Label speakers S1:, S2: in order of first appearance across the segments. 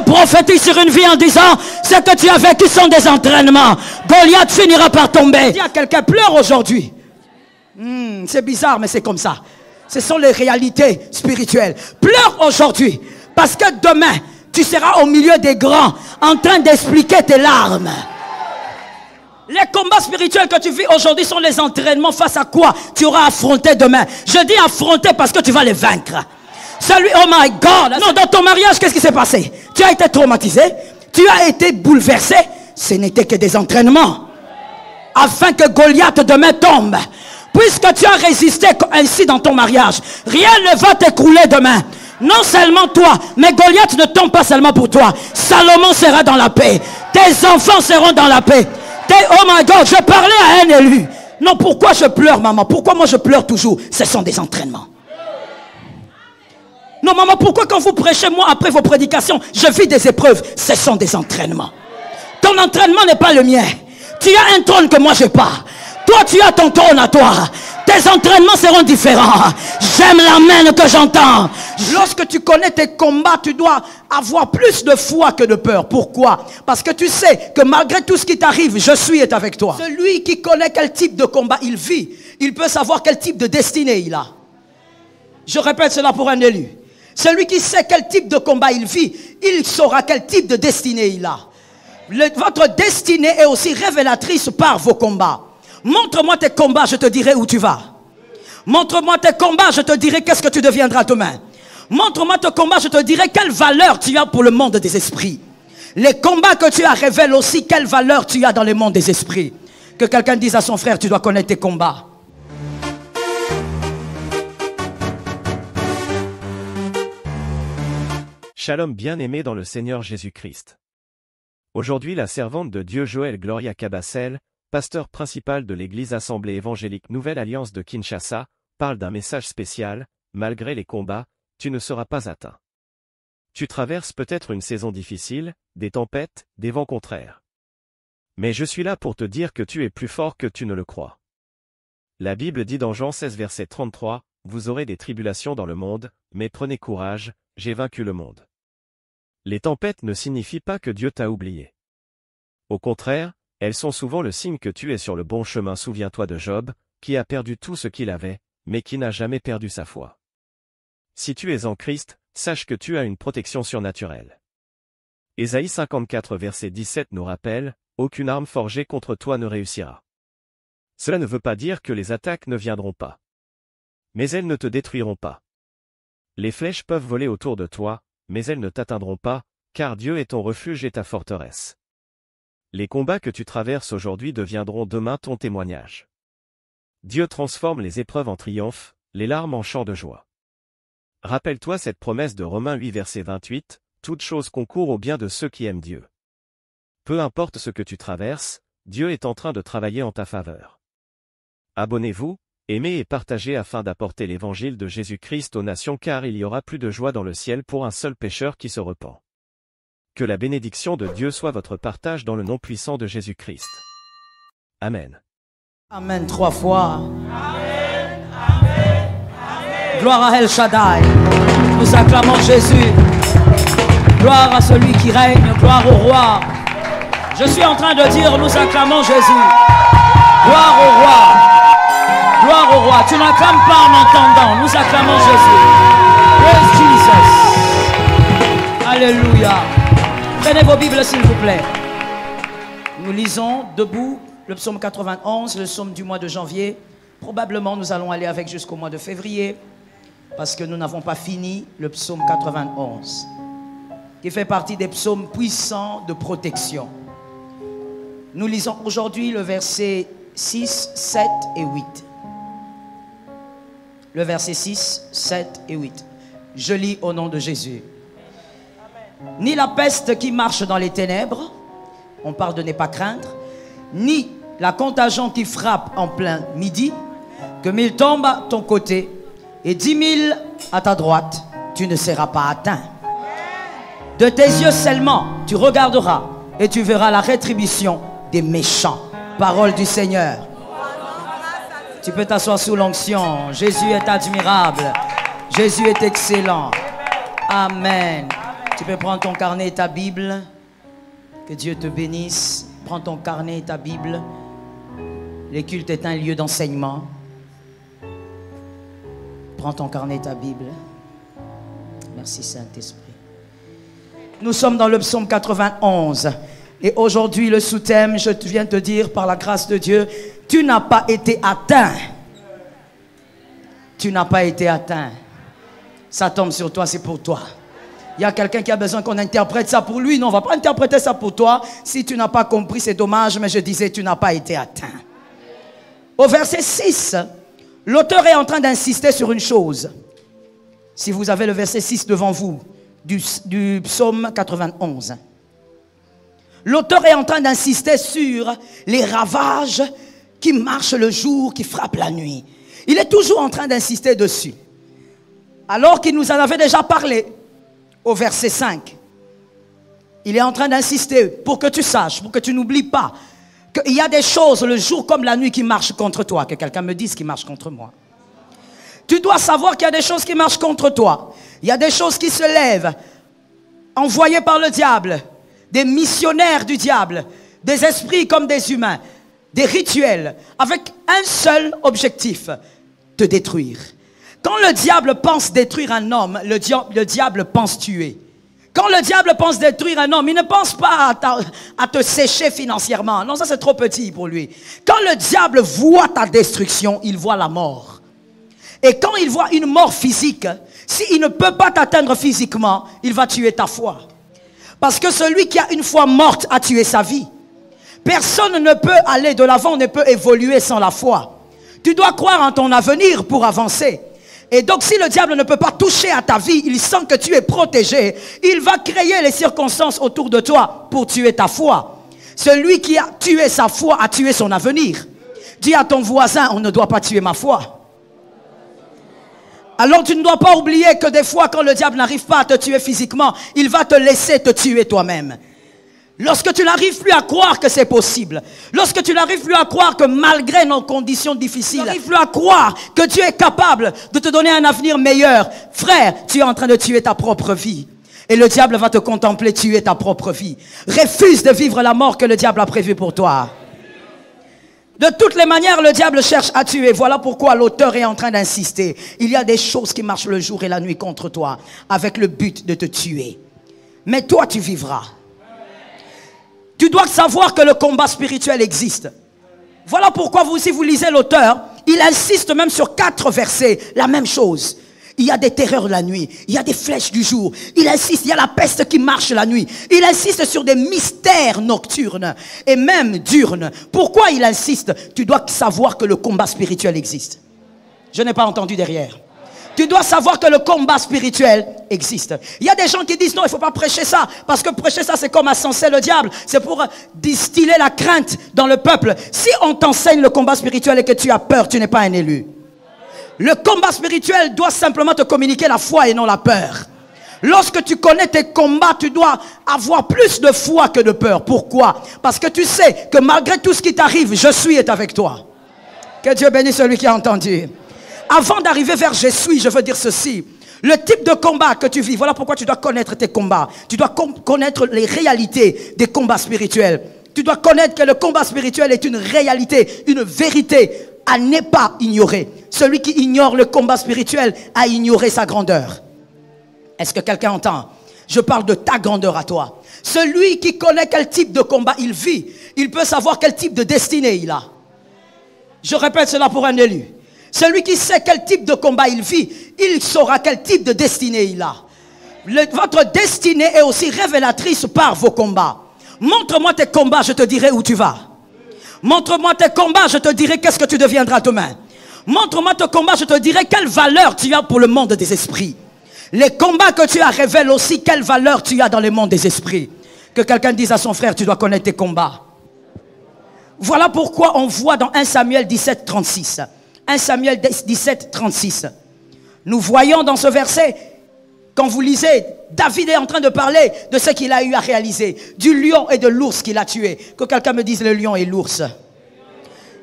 S1: prophétise sur une vie en disant, ce que tu as vécu sont des entraînements. Goliath finira par tomber. Dis à quelqu'un, pleure aujourd'hui. C'est bizarre, mais c'est comme ça. Ce sont les réalités spirituelles. Pleure aujourd'hui, parce que demain, tu seras au milieu des grands, en train d'expliquer tes larmes. Les combats spirituels que tu vis aujourd'hui sont les entraînements face à quoi tu auras affronté demain. Je dis affronter parce que tu vas les vaincre. Celui, oh my God. Non, dans ton mariage, qu'est-ce qui s'est passé? Tu as été traumatisé, tu as été bouleversé. Ce n'était que des entraînements. Afin que Goliath demain tombe. Puisque tu as résisté ainsi dans ton mariage, rien ne va t'écrouler demain. Non seulement toi, mais Goliath ne tombe pas seulement pour toi. Salomon sera dans la paix. Tes enfants seront dans la paix. Oh my God, je parlais à un élu. Non, pourquoi je pleure, maman? Pourquoi moi je pleure toujours? Ce sont des entraînements. Non, maman, pourquoi quand vous prêchez, moi, après vos prédications, je vis des épreuves? Ce sont des entraînements. Ton entraînement n'est pas le mien. Tu as un trône que moi je n'ai pas. Toi, tu as ton trône à toi. Tes entraînements seront différents. J'aime l'amen que j'entends. Lorsque tu connais tes combats, tu dois avoir plus de foi que de peur. Pourquoi? Parce que tu sais que malgré tout ce qui t'arrive, je suis est avec toi. Celui qui connaît quel type de combat il vit, il peut savoir quel type de destinée il a. Je répète cela pour un élu. Celui qui sait quel type de combat il vit, il saura quel type de destinée il a. Votre destinée est aussi révélatrice par vos combats. Montre-moi tes combats, je te dirai où tu vas. Montre-moi tes combats, je te dirai qu'est-ce que tu deviendras demain. Montre-moi tes combats, je te dirai quelle valeur tu as pour le monde des esprits. Les combats que tu as révèlent aussi quelle valeur tu as dans le monde des esprits. Que quelqu'un dise à son frère, tu dois connaître tes combats.
S2: Shalom bien-aimé dans le Seigneur Jésus-Christ. Aujourd'hui la servante de Dieu Joël Gloria Cabassel, pasteur principal de l'église Assemblée évangélique Nouvelle Alliance de Kinshasa, parle d'un message spécial, malgré les combats, tu ne seras pas atteint. Tu traverses peut-être une saison difficile, des tempêtes, des vents contraires. Mais je suis là pour te dire que tu es plus fort que tu ne le crois. La Bible dit dans Jean 16 verset 33, « Vous aurez des tribulations dans le monde, mais prenez courage, j'ai vaincu le monde. » Les tempêtes ne signifient pas que Dieu t'a oublié. Au contraire, elles sont souvent le signe que tu es sur le bon chemin. Souviens-toi de Job, qui a perdu tout ce qu'il avait, mais qui n'a jamais perdu sa foi. Si tu es en Christ, sache que tu as une protection surnaturelle. Ésaïe 54 verset 17 nous rappelle, « Aucune arme forgée contre toi ne réussira. » Cela ne veut pas dire que les attaques ne viendront pas. Mais elles ne te détruiront pas. Les flèches peuvent voler autour de toi, mais elles ne t'atteindront pas, car Dieu est ton refuge et ta forteresse. Les combats que tu traverses aujourd'hui deviendront demain ton témoignage. Dieu transforme les épreuves en triomphe, les larmes en chants de joie. Rappelle-toi cette promesse de Romains 8 verset 28, « Toute chose concourt au bien de ceux qui aiment Dieu. » Peu importe ce que tu traverses, Dieu est en train de travailler en ta faveur. Abonnez-vous, aimez et partagez afin d'apporter l'évangile de Jésus-Christ aux nations, car il y aura plus de joie dans le ciel pour un seul pécheur qui se repent. Que la bénédiction de Dieu soit votre partage dans le nom puissant de Jésus-Christ. Amen.
S1: Amen 3 fois. Amen, amen, amen. Gloire à El Shaddai. Nous acclamons Jésus. Gloire à celui qui règne. Gloire au roi. Je suis en train de dire, nous acclamons Jésus. Gloire au roi. Gloire au roi. Tu n'acclames pas en entendant. Nous acclamons Jésus. Praise Jesus. Alléluia. Prenez vos Bibles s'il vous plaît. Nous lisons debout le psaume 91, le psaume du mois de janvier. Probablement nous allons aller avec jusqu'au mois de février, parce que nous n'avons pas fini le psaume 91, qui fait partie des psaumes puissants de protection. Nous lisons aujourd'hui le verset 6, 7 et 8. Le verset 6, 7 et 8. Je lis au nom de Jésus. Ni la peste qui marche dans les ténèbres, on parle de ne pas craindre, ni la contagion qui frappe en plein midi, que 1000 tombent à ton côté et 10 000 à ta droite, tu ne seras pas atteint. De tes yeux seulement, tu regarderas et tu verras la rétribution des méchants. Parole du Seigneur. Tu peux t'asseoir sous l'onction. Jésus est admirable. Jésus est excellent. Amen. Tu peux prendre ton carnet et ta Bible. Que Dieu te bénisse. Prends ton carnet et ta Bible. Les cultes est un lieu d'enseignement. Prends ton carnet et ta Bible. Merci Saint-Esprit. Nous sommes dans le psaume 91. Et aujourd'hui, le sous-thème, je viens te dire, par la grâce de Dieu, tu n'as pas été atteint. Tu n'as pas été atteint. Ça tombe sur toi, c'est pour toi. Il y a quelqu'un qui a besoin qu'on interprète ça pour lui. Non, on ne va pas interpréter ça pour toi. Si tu n'as pas compris, c'est dommage, mais je disais, tu n'as pas été atteint. Au verset 6, l'auteur est en train d'insister sur une chose. Si vous avez le verset 6 devant vous, du psaume 91. L'auteur est en train d'insister sur les ravages qui marchent le jour, qui frappent la nuit. Il est toujours en train d'insister dessus. Alors qu'il nous en avait déjà parlé au verset 5. Il est en train d'insister pour que tu saches, pour que tu n'oublies pas qu'il y a des choses le jour comme la nuit qui marchent contre toi. Que quelqu'un me dise qui marche contre moi. Tu dois savoir qu'il y a des choses qui marchent contre toi. Il y a des choses qui se lèvent, envoyées par le diable, des missionnaires du diable, des esprits comme des humains, des rituels, avec un seul objectif, te détruire. Quand le diable pense détruire un homme, le diable pense tuer. Quand le diable pense détruire un homme, il ne pense pas à te sécher financièrement. Non, ça c'est trop petit pour lui. Quand le diable voit ta destruction, il voit la mort. Et quand il voit une mort physique, s'il ne peut pas t'atteindre physiquement, il va tuer ta foi. Parce que celui qui a une foi morte a tué sa vie. Personne ne peut aller de l'avant, ne peut évoluer sans la foi. Tu dois croire en ton avenir pour avancer. Et donc si le diable ne peut pas toucher à ta vie, il sent que tu es protégé. Il va créer les circonstances autour de toi pour tuer ta foi. Celui qui a tué sa foi a tué son avenir. Dis à ton voisin, on ne doit pas tuer ma foi. Alors tu ne dois pas oublier que des fois quand le diable n'arrive pas à te tuer physiquement, il va te laisser te tuer toi-même. Lorsque tu n'arrives plus à croire que c'est possible, lorsque tu n'arrives plus à croire que malgré nos conditions difficiles, tu n'arrives plus à croire que Dieu est capable de te donner un avenir meilleur, frère, tu es en train de tuer ta propre vie. Et le diable va te contempler tuer ta propre vie. Refuse de vivre la mort que le diable a prévue pour toi. De toutes les manières, le diable cherche à tuer. Voilà pourquoi l'auteur est en train d'insister. Il y a des choses qui marchent le jour et la nuit contre toi, avec le but de te tuer. Mais toi, tu vivras. Tu dois savoir que le combat spirituel existe. Voilà pourquoi si vous lisez l'auteur, il insiste même sur 4 versets, la même chose. Il y a des terreurs la nuit, il y a des flèches du jour. Il insiste, il y a la peste qui marche la nuit. Il insiste sur des mystères nocturnes et même diurnes. Pourquoi il insiste? Tu dois savoir que le combat spirituel existe. Je n'ai pas entendu derrière. Tu dois savoir que le combat spirituel existe. Il y a des gens qui disent non, il ne faut pas prêcher ça. Parce que prêcher ça, c'est comme ascenser le diable. C'est pour distiller la crainte dans le peuple. Si on t'enseigne le combat spirituel et que tu as peur, tu n'es pas un élu. Le combat spirituel doit simplement te communiquer la foi et non la peur. Lorsque tu connais tes combats, tu dois avoir plus de foi que de peur. Pourquoi? Parce que tu sais que malgré tout ce qui t'arrive, je suis est avec toi. Que Dieu bénisse celui qui a entendu. Avant d'arriver vers je suis, je veux dire ceci. Le type de combat que tu vis, voilà pourquoi tu dois connaître tes combats. Tu dois connaître les réalités des combats spirituels. Tu dois connaître que le combat spirituel est une réalité, une vérité à ne pas ignorer. Celui qui ignore le combat spirituel a ignoré sa grandeur. Est-ce que quelqu'un entend? Je parle de ta grandeur à toi. Celui qui connaît quel type de combat il vit, il peut savoir quel type de destinée il a. Je répète cela pour un élu. Celui qui sait quel type de combat il vit, il saura quel type de destinée il a. Votre destinée est aussi révélatrice par vos combats. Montre-moi tes combats, je te dirai où tu vas. Montre-moi tes combats, je te dirai qu'est-ce que tu deviendras demain. Montre-moi tes combats, je te dirai quelle valeur tu as pour le monde des esprits. Les combats que tu as révèlent aussi quelle valeur tu as dans le monde des esprits. Que quelqu'un dise à son frère, tu dois connaître tes combats. Voilà pourquoi on voit dans 1 Samuel 17, 36. 1 Samuel 17, 36. Nous voyons dans ce verset, quand vous lisez, David est en train de parler de ce qu'il a eu à réaliser. Du lion et de l'ours qu'il a tué. Que quelqu'un me dise le lion et l'ours.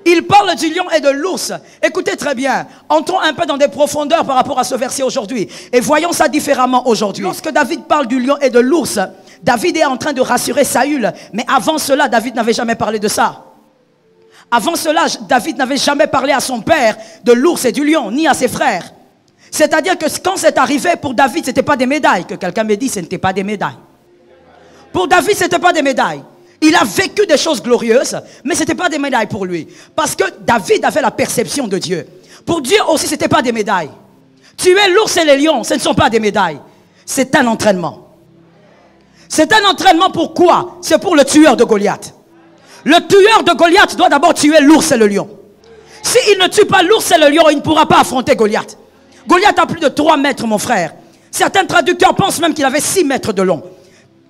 S1: Il parle du lion et de l'ours. Écoutez très bien. Entrons un peu dans des profondeurs par rapport à ce verset aujourd'hui. Et voyons ça différemment aujourd'hui. Lorsque David parle du lion et de l'ours, David est en train de rassurer Saül. Mais avant cela, David n'avait jamais parlé de ça. Avant cela, David n'avait jamais parlé à son père de l'ours et du lion, ni à ses frères. C'est-à-dire que quand c'est arrivé pour David, ce n'était pas des médailles. Que quelqu'un me dise, ce n'était pas des médailles. Pour David, ce n'était pas des médailles. Il a vécu des choses glorieuses, mais ce n'était pas des médailles pour lui. Parce que David avait la perception de Dieu. Pour Dieu aussi, ce n'était pas des médailles. Tuer l'ours et les lions, ce ne sont pas des médailles. C'est un entraînement. C'est un entraînement pour quoi? C'est pour le tueur de Goliath. Le tueur de Goliath doit d'abord tuer l'ours et le lion. S'il ne tue pas l'ours et le lion, il ne pourra pas affronter Goliath. Goliath a plus de 3 mètres, mon frère. Certains traducteurs pensent même qu'il avait 6 mètres de long.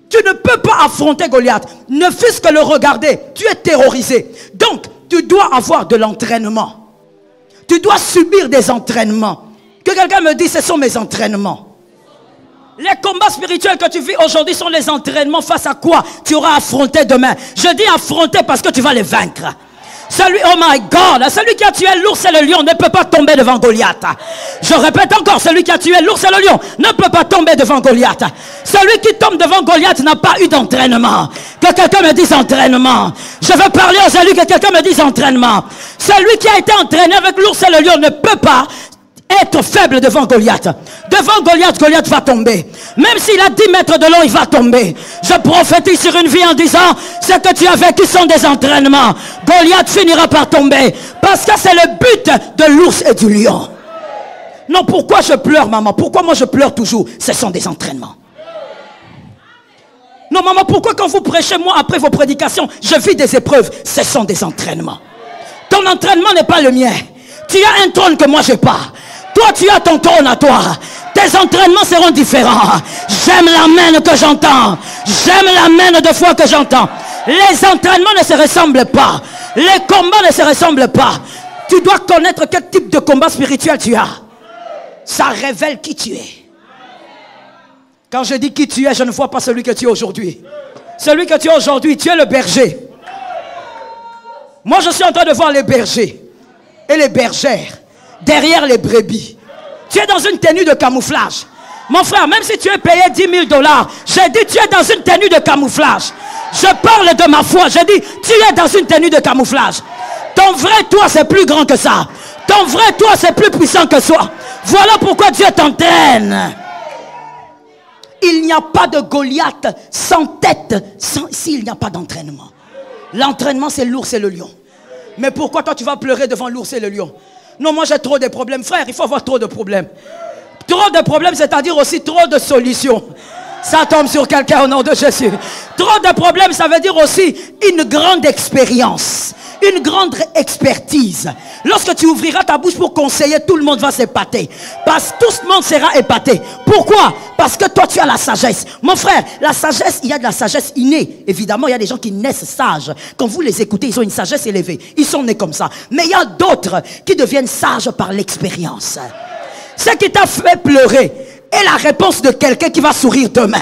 S1: Tu ne peux pas affronter Goliath. Ne fût-ce que le regarder. Tu es terrorisé. Donc, tu dois avoir de l'entraînement. Tu dois subir des entraînements. Que quelqu'un me dise, ce sont mes entraînements. Les combats spirituels que tu vis aujourd'hui sont les entraînements face à quoi tu auras affronté demain. Je dis affronter parce que tu vas les vaincre. Celui, oh my God, celui qui a tué l'ours et le lion ne peut pas tomber devant Goliath. Je répète encore, celui qui a tué l'ours et le lion ne peut pas tomber devant Goliath. Celui qui tombe devant Goliath n'a pas eu d'entraînement. Que quelqu'un me dise entraînement. Je veux parler aux élus, que quelqu'un me dise entraînement. Celui qui a été entraîné avec l'ours et le lion ne peut pas être faible devant Goliath. Devant Goliath, Goliath va tomber. Même s'il a 10 mètres de long, il va tomber. Je prophétise sur une vie en disant, ce que tu as vécu sont des entraînements. Goliath finira par tomber. Parce que c'est le but de l'ours et du lion. Non, pourquoi je pleure, maman? Pourquoi moi je pleure toujours? Ce sont des entraînements. Non, maman, pourquoi quand vous prêchez, moi, après vos prédications, je vis des épreuves? Ce sont des entraînements. Ton entraînement n'est pas le mien. Tu as un trône que moi je n'ai pas. Toi, tu as ton trône à toi. Tes entraînements seront différents. J'aime l'amen que j'entends. J'aime l'amen de foi que j'entends. Les entraînements ne se ressemblent pas. Les combats ne se ressemblent pas. Tu dois connaître quel type de combat spirituel tu as. Ça révèle qui tu es. Quand je dis qui tu es, je ne vois pas celui que tu es aujourd'hui. Celui que tu es aujourd'hui, tu es le berger. Moi, je suis en train de voir les bergers et les bergères derrière les brebis. Tu es dans une tenue de camouflage. Mon frère, même si tu es payé $10 000, j'ai dit tu es dans une tenue de camouflage. Je parle de ma foi. J'ai dit tu es dans une tenue de camouflage. Ton vrai toi c'est plus grand que ça. Ton vrai toi c'est plus puissant que ça. Voilà pourquoi Dieu t'entraîne. Il n'y a pas de Goliath sans tête s'il n'y a pas d'entraînement. L'entraînement c'est l'ours et le lion. Mais pourquoi toi tu vas pleurer devant l'ours et le lion? Non, moi j'ai trop de problèmes. Frère, il faut avoir trop de problèmes. Trop de problèmes, c'est-à-dire aussi trop de solutions. Ça tombe sur quelqu'un au nom de Jésus. Trop de problèmes, ça veut dire aussi une grande expérience. Une grande expertise. Lorsque tu ouvriras ta bouche pour conseiller, tout le monde va s'épater. Parce que tout le monde sera épaté. Pourquoi? Parce que toi tu as la sagesse. Mon frère, la sagesse, il y a de la sagesse innée. Évidemment, il y a des gens qui naissent sages. Quand vous les écoutez, ils ont une sagesse élevée. Ils sont nés comme ça. Mais il y a d'autres qui deviennent sages par l'expérience. Ce qui t'a fait pleurer est la réponse de quelqu'un qui va sourire demain.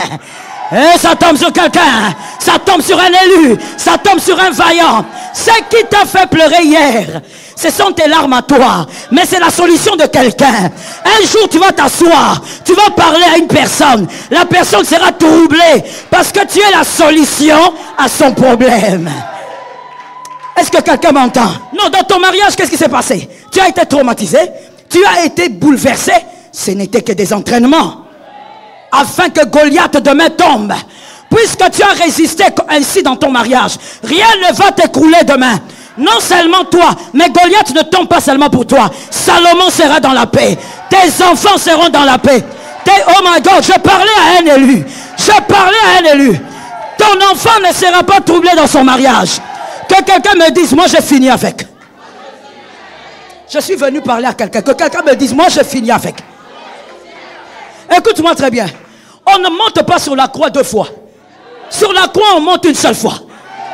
S1: Et ça tombe sur quelqu'un, ça tombe sur un élu, ça tombe sur un vaillant. Ce qui t'a fait pleurer hier, ce sont tes larmes à toi, mais c'est la solution de quelqu'un. Un jour tu vas t'asseoir, tu vas parler à une personne, la personne sera troublée parce que tu es la solution à son problème. Est-ce que quelqu'un m'entend? Non, dans ton mariage, qu'est-ce qui s'est passé? Tu as été traumatisé, tu as été bouleversé, ce n'était que des entraînements. Afin que Goliath demain tombe. Puisque tu as résisté ainsi dans ton mariage, rien ne va t'écrouler demain. Non seulement toi, mais Goliath ne tombe pas seulement pour toi. Salomon sera dans la paix. Tes enfants seront dans la paix. Oh my God, je parlais à un élu. Je parlais à un élu. Ton enfant ne sera pas troublé dans son mariage. Que quelqu'un me dise, moi j'ai fini avec. Je suis venu parler à quelqu'un. Que quelqu'un me dise, moi j'ai fini avec. Écoute-moi très bien. On ne monte pas sur la croix 2 fois. Sur la croix, on monte une seule fois.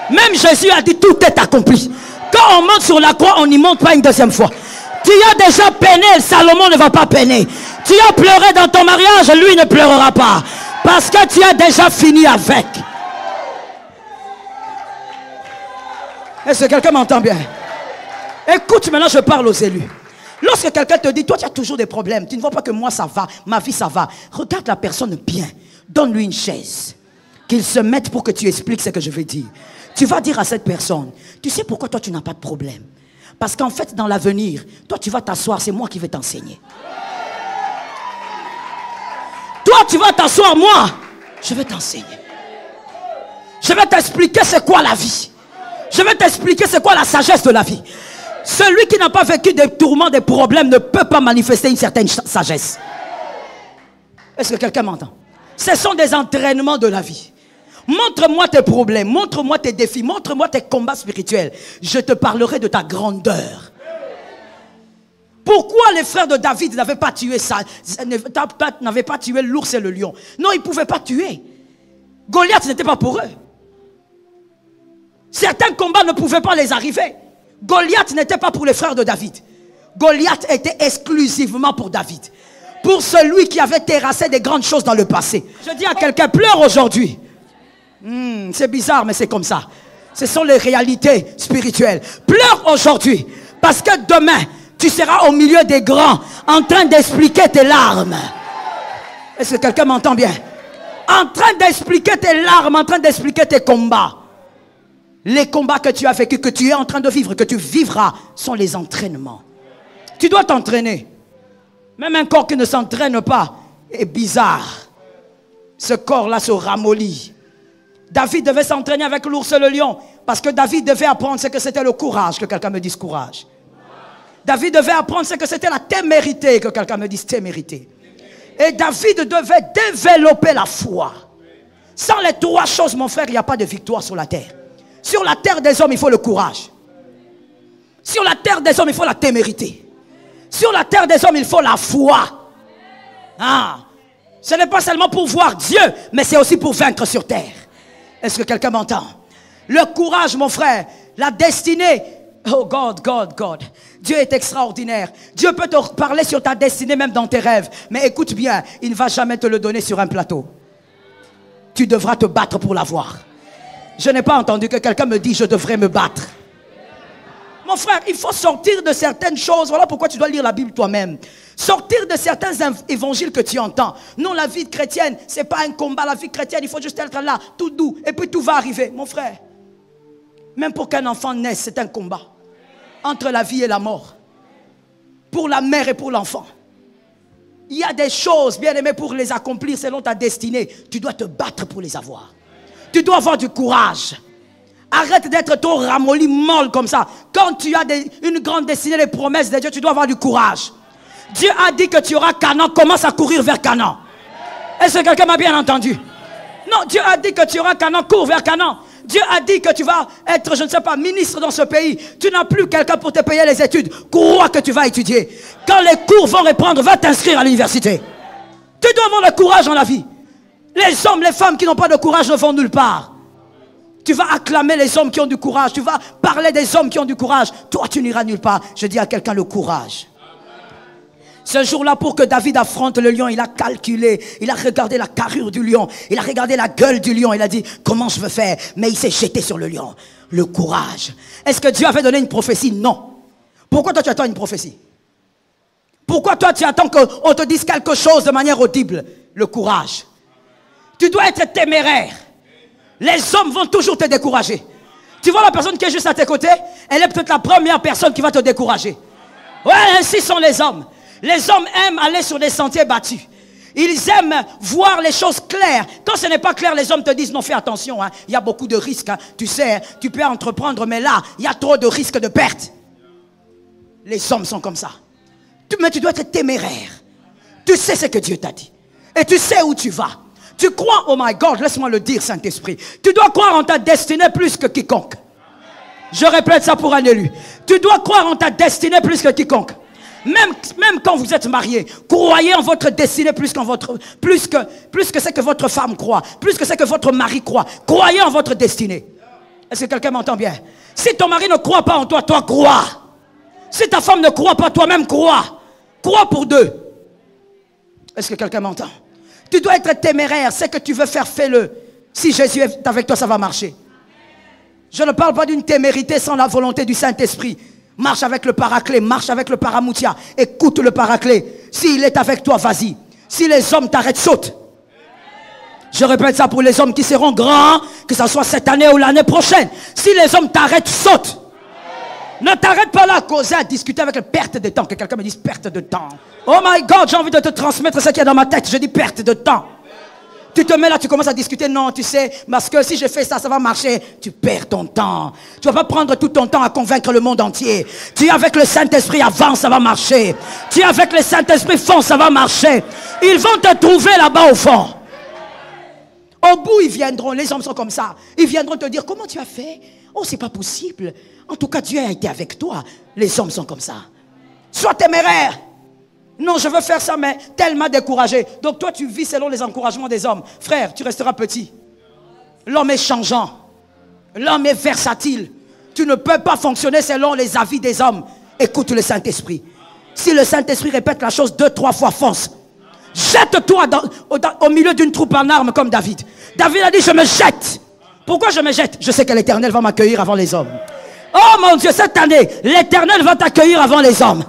S1: Même Jésus a dit tout est accompli. Quand on monte sur la croix, on n'y monte pas une deuxième fois. Tu as déjà peiné, Salomon ne va pas peiner. Tu as pleuré dans ton mariage, lui ne pleurera pas. Parce que tu as déjà fini avec. Est-ce que quelqu'un m'entend bien? Écoute, maintenant je parle aux élus. Lorsque quelqu'un te dit, toi tu as toujours des problèmes, tu ne vois pas que moi ça va, ma vie ça va. Regarde la personne bien, donne-lui une chaise, qu'il se mette pour que tu expliques ce que je vais dire. Tu vas dire à cette personne, tu sais pourquoi toi tu n'as pas de problème? Parce qu'en fait dans l'avenir, toi tu vas t'asseoir, c'est moi qui vais t'enseigner. Toi tu vas t'asseoir, moi je vais t'enseigner. Je vais t'expliquer c'est quoi la vie. Je vais t'expliquer c'est quoi la sagesse de la vie. Celui qui n'a pas vécu des tourments, des problèmes ne peut pas manifester une certaine sagesse. Est-ce que quelqu'un m'entend? Ce sont des entraînements de la vie. Montre-moi tes problèmes, montre-moi tes défis, montre-moi tes combats spirituels. Je te parlerai de ta grandeur. Pourquoi les frères de David n'avaient pas tué ça, n'avaient pas tué l'ours et le lion? Non, ils ne pouvaient pas tuer. Goliath n'était pas pour eux. Certains combats ne pouvaient pas les arriver. Goliath n'était pas pour les frères de David. Goliath était exclusivement pour David. Pour celui qui avait terrassé des grandes choses dans le passé. Je dis à quelqu'un, pleure aujourd'hui. C'est bizarre, mais c'est comme ça. Ce sont les réalités spirituelles. Pleure aujourd'hui. Parce que demain, tu seras au milieu des grands, en train d'expliquer tes larmes. Est-ce que quelqu'un m'entend bien? En train d'expliquer tes larmes, en train d'expliquer tes combats. Les combats que tu as vécu, que tu es en train de vivre, que tu vivras, sont les entraînements. Tu dois t'entraîner. Même un corps qui ne s'entraîne pas est bizarre. Ce corps-là se ramollit. David devait s'entraîner avec l'ours et le lion. Parce que David devait apprendre ce que c'était le courage. Que quelqu'un me dise courage. David devait apprendre ce que c'était la témérité. Que quelqu'un me dise témérité. Et David devait développer la foi. Sans les trois choses, mon frère, il n'y a pas de victoire sur la terre. Sur la terre des hommes, il faut le courage. Sur la terre des hommes, il faut la témérité. Sur la terre des hommes, il faut la foi. Ce n'est pas seulement pour voir Dieu, mais c'est aussi pour vaincre sur terre. Est-ce que quelqu'un m'entend? Le courage, mon frère, la destinée. Oh God, God, God. Dieu est extraordinaire. Dieu peut te parler sur ta destinée, même dans tes rêves. Mais écoute bien, il ne va jamais te le donner sur un plateau. Tu devras te battre pour l'avoir. Je n'ai pas entendu que quelqu'un me dise je devrais me battre. Mon frère, il faut sortir de certaines choses. Voilà pourquoi tu dois lire la Bible toi-même. Sortir de certains évangiles que tu entends. Non, la vie chrétienne, ce n'est pas un combat. La vie chrétienne, il faut juste être là, tout doux. Et puis tout va arriver. Mon frère, même pour qu'un enfant naisse, c'est un combat. Entre la vie et la mort. Pour la mère et pour l'enfant. Il y a des choses, bien aimées, pour les accomplir selon ta destinée. Tu dois te battre pour les avoir. Tu dois avoir du courage. Arrête d'être trop ramolli, molle comme ça. Quand tu as une grande destinée, les promesses de Dieu, tu dois avoir du courage. Dieu a dit que tu auras Canaan, commence à courir vers Canaan. Est-ce que quelqu'un m'a bien entendu? Non, Dieu a dit que tu auras Canaan, cours vers Canaan. Dieu a dit que tu vas être, je ne sais pas, ministre dans ce pays. Tu n'as plus quelqu'un pour te payer les études. Crois que tu vas étudier. Quand les cours vont reprendre, va t'inscrire à l'université. Tu dois avoir le courage dans la vie. Les hommes, les femmes qui n'ont pas de courage ne vont nulle part. Tu vas acclamer les hommes qui ont du courage. Tu vas parler des hommes qui ont du courage. Toi, tu n'iras nulle part. Je dis à quelqu'un le courage. Ce jour-là, pour que David affronte le lion, il a calculé. Il a regardé la carrure du lion. Il a regardé la gueule du lion. Il a dit, comment je veux faire? Mais il s'est jeté sur le lion. Le courage. Est-ce que Dieu avait donné une prophétie? Non. Pourquoi toi, tu attends une prophétie? Pourquoi toi, tu attends qu'on te dise quelque chose de manière audible? Le courage. Tu dois être téméraire. Les hommes vont toujours te décourager. Tu vois la personne qui est juste à tes côtés? Elle est peut-être la première personne qui va te décourager. Ouais, ainsi sont les hommes. Les hommes aiment aller sur des sentiers battus. Ils aiment voir les choses claires. Quand ce n'est pas clair, les hommes te disent non, fais attention. Hein. Il y a beaucoup de risques. Hein. Tu sais, tu peux entreprendre, mais là, il y a trop de risques de perte. Les hommes sont comme ça. Mais tu dois être téméraire. Tu sais ce que Dieu t'a dit. Et tu sais où tu vas. Tu crois, oh my God, laisse-moi le dire, Saint-Esprit. Tu dois croire en ta destinée plus que quiconque. Je répète ça pour un élu. Tu dois croire en ta destinée plus que quiconque. Même quand vous êtes mariés, croyez en votre destinée plus que ce que votre femme croit, plus que ce que votre mari croit. Croyez en votre destinée. Est-ce que quelqu'un m'entend bien? Si ton mari ne croit pas en toi, toi crois. Si ta femme ne croit pas, toi-même crois. Crois pour deux. Est-ce que quelqu'un m'entend? Tu dois être téméraire. Ce que tu veux faire, fais-le. Si Jésus est avec toi, ça va marcher. Je ne parle pas d'une témérité sans la volonté du Saint-Esprit. Marche avec le paraclet, marche avec le paramoutia. Écoute le paraclet. S'il est avec toi, vas-y. Si les hommes t'arrêtent, saute. Je répète ça pour les hommes qui seront grands, que ce soit cette année ou l'année prochaine. Si les hommes t'arrêtent, saute. Ne t'arrête pas là à causer, à discuter avec la perte de temps. Que quelqu'un me dise perte de temps. Oh my God, j'ai envie de te transmettre ce qu'il y a dans ma tête. Je dis perte de temps. Tu te mets là, tu commences à discuter. Non, tu sais, parce que si je fais ça, ça va marcher. Tu perds ton temps. Tu vas pas prendre tout ton temps à convaincre le monde entier. Tu es avec le Saint-Esprit, avance, ça va marcher. Tu es avec le Saint-Esprit, fonce, ça va marcher. Ils vont te trouver là-bas au fond. Au bout, ils viendront, les hommes sont comme ça. Ils viendront te dire, comment tu as fait? Oh, c'est pas possible. En tout cas, Dieu a été avec toi. Les hommes sont comme ça. Sois téméraire. Non, je veux faire ça, mais tellement découragé. Donc toi, tu vis selon les encouragements des hommes. Frère, tu resteras petit. L'homme est changeant. L'homme est versatile. Tu ne peux pas fonctionner selon les avis des hommes. Écoute le Saint-Esprit. Si le Saint-Esprit répète la chose 2, 3 fois, fonce. Jette-toi au milieu d'une troupe en armes comme David. David a dit, je me jette. Pourquoi je me jette? Je sais que l'Éternel va m'accueillir avant les hommes. Oh mon Dieu, cette année, l'Éternel va t'accueillir avant les hommes.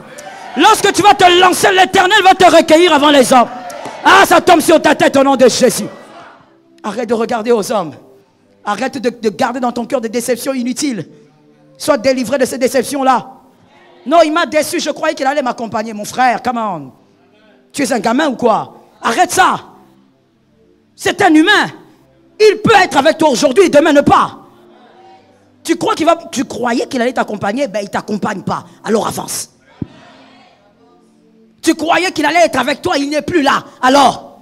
S1: Lorsque tu vas te lancer, l'Éternel va te recueillir avant les hommes. Ah, ça tombe sur ta tête au nom de Jésus. Arrête de regarder aux hommes. Arrête de garder dans ton cœur des déceptions inutiles. Sois délivré de ces déceptions-là. Non, il m'a déçu, je croyais qu'il allait m'accompagner. Mon frère, come on. Tu es un gamin ou quoi? Arrête ça. C'est un humain. Il peut être avec toi aujourd'hui et demain ne pas. Tu croyais qu'il allait t'accompagner, ben il ne t'accompagne pas. Alors avance. Tu croyais qu'il allait être avec toi, il n'est plus là. Alors,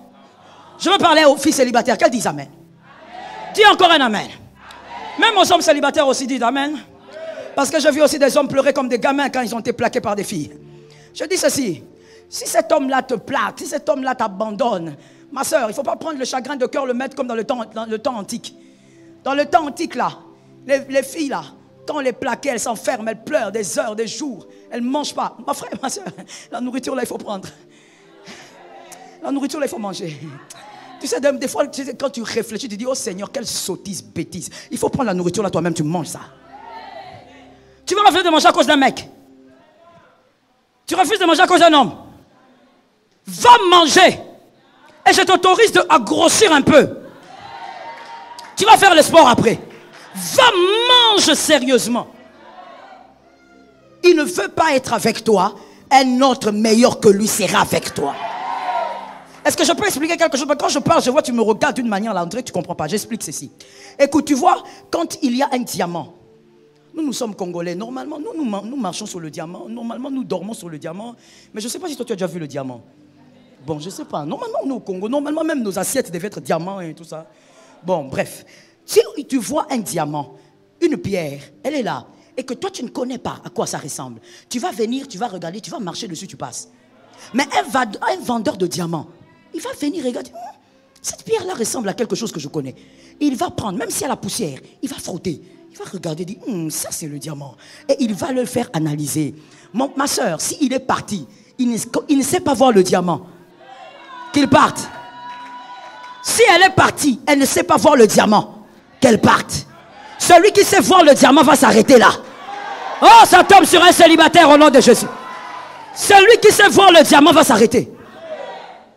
S1: je veux parler aux filles célibataires. Qu'elles disent amen. Dis encore un amen. Même aux hommes célibataires aussi disent amen. Parce que je vis aussi des hommes pleurer comme des gamins quand ils ont été plaqués par des filles. Je dis ceci. Si cet homme-là te plaque, si cet homme-là t'abandonne, ma soeur, il ne faut pas prendre le chagrin de cœur, le mettre comme dans le temps antique. Dans le temps antique, là, les filles, là, quand on les plaquait, elles s'enferment, elles pleurent des heures, des jours. Elles ne mangent pas. Ma frère, ma soeur, la nourriture, là, il faut prendre. La nourriture, là, il faut manger. Tu sais, des fois, quand tu réfléchis, tu dis, oh Seigneur, quelle sottise, bêtise. Il faut prendre la nourriture, là, toi-même, tu manges ça. Tu vas refuser de manger à cause d'un mec. Tu refuses de manger à cause d'un homme. Va manger. Et je t'autorise à grossir un peu. Tu vas faire le sport après. Va manger sérieusement. Il ne veut pas être avec toi. Un autre meilleur que lui sera avec toi. Est-ce que je peux expliquer quelque chose? Quand je parle, je vois tu me regardes d'une manière là, André, tu ne comprends pas. J'explique ceci. Écoute, tu vois, quand il y a un diamant, nous sommes Congolais. Normalement, nous marchons sur le diamant. Normalement, nous dormons sur le diamant. Mais je ne sais pas si toi, tu as déjà vu le diamant. Bon, je ne sais pas. Normalement, nous au Congo, normalement, même nos assiettes devaient être diamants et tout ça. Bon, bref. Si tu vois un diamant, une pierre, elle est là, et que toi, tu ne connais pas à quoi ça ressemble, tu vas venir, tu vas regarder, tu vas marcher dessus, tu passes. Mais un vendeur de diamants, il va venir regarder. Cette pierre-là ressemble à quelque chose que je connais. Il va prendre, même s'il y a la poussière, il va frotter. Il va regarder, dire, ça c'est le diamant. Et il va le faire analyser. Ma soeur, s'il est parti, il ne sait pas voir le diamant. Qu'il parte. Si elle est partie, elle ne sait pas voir le diamant. Qu'elle parte. Celui qui sait voir le diamant va s'arrêter là. Oh, ça tombe sur un célibataire au nom de Jésus. Celui qui sait voir le diamant va s'arrêter.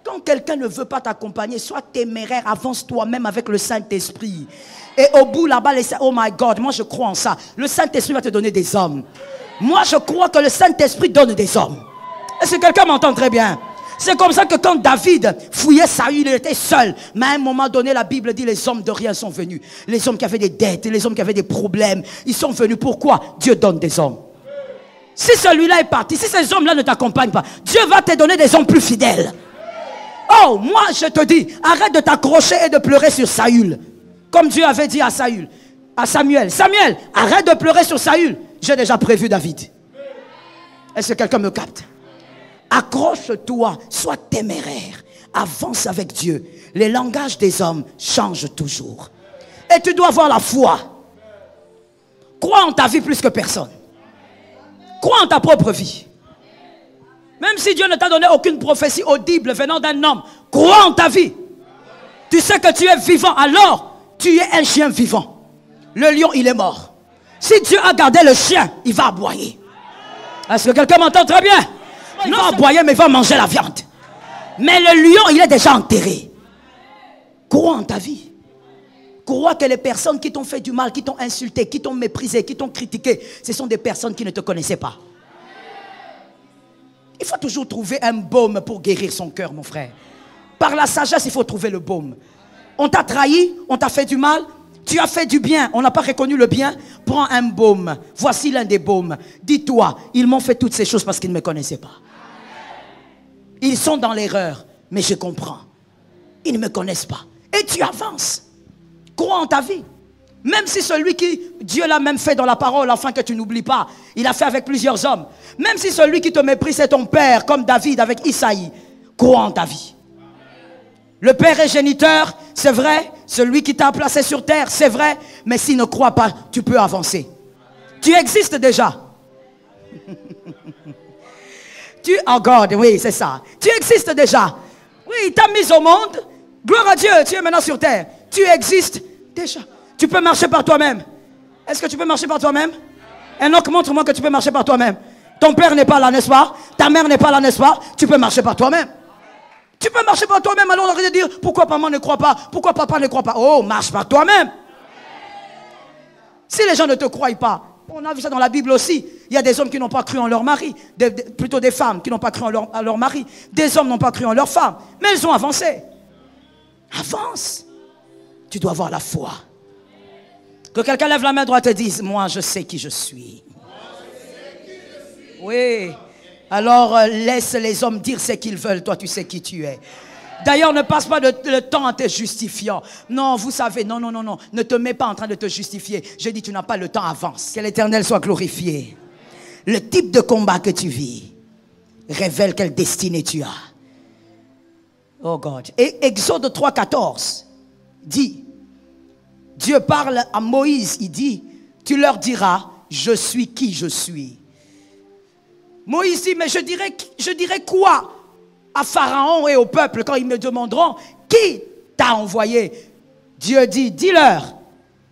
S1: Quand quelqu'un ne veut pas t'accompagner, sois téméraire, avance toi-même avec le Saint-Esprit. Et au bout là-bas, oh my God, moi je crois en ça. Le Saint-Esprit va te donner des hommes. Moi je crois que le Saint-Esprit donne des hommes. Est-ce que quelqu'un m'entend très bien? C'est comme ça que quand David fouillait Saül, il était seul. Mais à un moment donné, la Bible dit les hommes de rien sont venus. Les hommes qui avaient des dettes, les hommes qui avaient des problèmes, ils sont venus. Pourquoi? Dieu donne des hommes. Si celui-là est parti, si ces hommes-là ne t'accompagnent pas, Dieu va te donner des hommes plus fidèles. Oh, moi je te dis, arrête de t'accrocher et de pleurer sur Saül. Comme Dieu avait dit à Samuel, Samuel, arrête de pleurer sur Saül. J'ai déjà prévu David. Est-ce que quelqu'un me capte? Accroche-toi, sois téméraire, avance avec Dieu. Les langages des hommes changent toujours. Et tu dois avoir la foi. Crois en ta vie plus que personne. Crois en ta propre vie. Même si Dieu ne t'a donné aucune prophétie audible venant d'un homme, crois en ta vie. Tu sais que tu es vivant, alors tu es un chien vivant. Le lion, il est mort. Si Dieu a gardé le chien, il va aboyer. Est-ce que quelqu'un m'entend très bien? Il va aboyer, mais il va manger la viande. Mais le lion, il est déjà enterré. Crois en ta vie. Crois que les personnes qui t'ont fait du mal, qui t'ont insulté, qui t'ont méprisé, qui t'ont critiqué, ce sont des personnes qui ne te connaissaient pas. Il faut toujours trouver un baume pour guérir son cœur, mon frère. Par la sagesse, il faut trouver le baume. On t'a trahi, on t'a fait du mal, tu as fait du bien, on n'a pas reconnu le bien. Prends un baume. Voici l'un des baumes. Dis-toi, ils m'ont fait toutes ces choses parce qu'ils ne me connaissaient pas. Ils sont dans l'erreur, mais je comprends. Ils ne me connaissent pas. Et tu avances. Crois en ta vie. Même si celui qui, Dieu l'a même fait dans la parole, afin que tu n'oublies pas, il a fait avec plusieurs hommes. Même si celui qui te méprise c'est ton père, comme David avec Isaïe, crois en ta vie. Le Père est géniteur, c'est vrai. Celui qui t'a placé sur terre, c'est vrai. Mais s'il ne croit pas, tu peux avancer. Tu existes déjà. Oh God, oui, c'est ça. Tu existes déjà. Oui, il t'a mis au monde. Gloire à Dieu, tu es maintenant sur terre. Tu existes déjà. Tu peux marcher par toi-même. Est-ce que tu peux marcher par toi-même? Enoch, montre-moi que tu peux marcher par toi-même. Ton père n'est pas là, n'est-ce pas? Ta mère n'est pas là, n'est-ce pas? Tu peux marcher par toi-même. Tu peux marcher par toi-même. Alors on aurait de dire, pourquoi maman ne croit pas? Pourquoi papa ne croit pas? Oh, marche par toi-même. Si les gens ne te croient pas, on a vu ça dans la Bible aussi. Il y a des hommes qui n'ont pas cru en leur mari. Plutôt des femmes qui n'ont pas cru en leur mari. Des hommes n'ont pas cru en leur femme. Mais ils ont avancé. Avance. Tu dois avoir la foi. Que quelqu'un lève la main droite et dise, moi je sais qui je suis. Oui. Alors laisse les hommes dire ce qu'ils veulent. Toi tu sais qui tu es. D'ailleurs ne passe pas le temps en te justifiant. Non, vous savez, non. Ne te mets pas en train de te justifier. Je dis tu n'as pas le temps, avance. Que l'Éternel soit glorifié. Le type de combat que tu vis révèle quelle destinée tu as. Oh God. Et Exode 3,14 dit, Dieu parle à Moïse, il dit, tu leur diras, je suis qui je suis. Moïse dit, mais je dirais quoi à Pharaon et au peuple quand ils me demanderont, qui t'a envoyé? Dieu dit, dis-leur,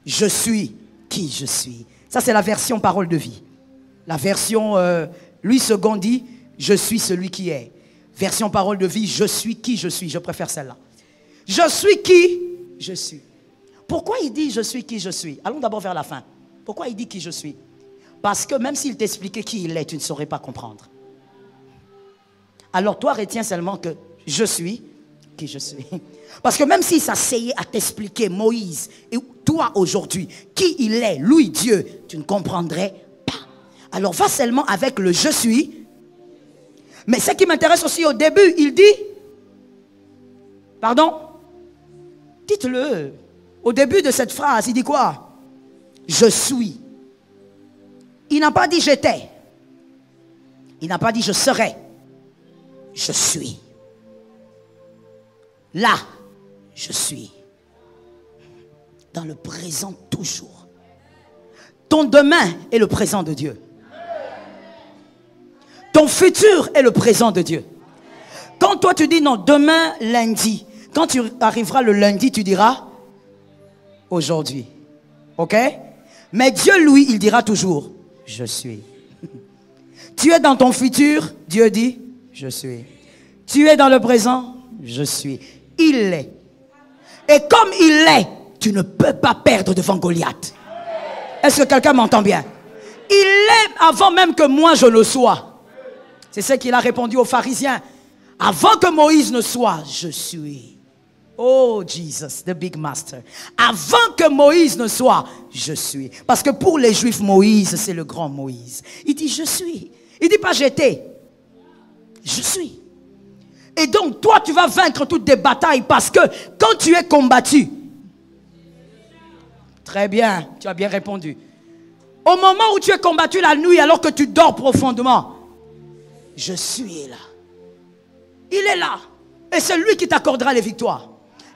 S1: je suis qui je suis. Ça c'est la version parole de vie. La version Louis II dit, je suis celui qui est. Version parole de vie, je suis qui je suis. Je préfère celle-là. Je suis qui je suis. Pourquoi il dit je suis qui je suis? Allons d'abord vers la fin. Pourquoi il dit qui je suis? Parce que même s'il t'expliquait qui il est, tu ne saurais pas comprendre. Alors toi, retiens seulement que je suis qui je suis. Parce que même s'il s'asseyait à t'expliquer, Moïse, et toi aujourd'hui, qui il est, lui Dieu, tu ne comprendrais pas. Alors va seulement avec le je suis. Mais ce qui m'intéresse aussi au début, il dit, pardon, dites-le. Au début de cette phrase, il dit quoi? Je suis. Il n'a pas dit j'étais. Il n'a pas dit je serai. Je suis. Là, je suis. Dans le présent toujours. Ton demain est le présent de Dieu. Ton futur est le présent de Dieu. Quand toi tu dis non, demain, lundi. Quand tu arriveras le lundi, tu diras aujourd'hui. Ok? Mais Dieu, lui, il dira toujours, je suis. Tu es dans ton futur, Dieu dit, je suis. Tu es dans le présent, je suis. Il est. Et comme il est, tu ne peux pas perdre devant Goliath. Est-ce que quelqu'un m'entend bien? Il est avant même que moi je le sois. C'est ce qu'il a répondu aux pharisiens. Avant que Moïse ne soit, je suis. Oh Jesus, the big master. Avant que Moïse ne soit, je suis. Parce que pour les Juifs, Moïse, c'est le grand Moïse. Il dit je suis. Il dit pas j'étais. Je suis. Et donc toi tu vas vaincre toutes tes batailles parce que quand tu es combattu. Très bien, tu as bien répondu. Au moment où tu es combattu la nuit alors que tu dors profondément, je suis là. Il est là. Et c'est lui qui t'accordera les victoires.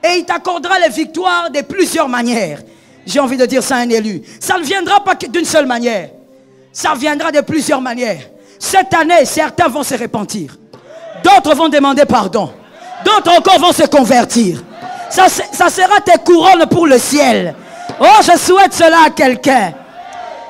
S1: Et il t'accordera les victoires de plusieurs manières. J'ai envie de dire ça à un élu. Ça ne viendra pas d'une seule manière. Ça viendra de plusieurs manières. Cette année, certains vont se repentir. D'autres vont demander pardon. D'autres encore vont se convertir. Ça sera tes couronnes pour le ciel. Oh, je souhaite cela à quelqu'un.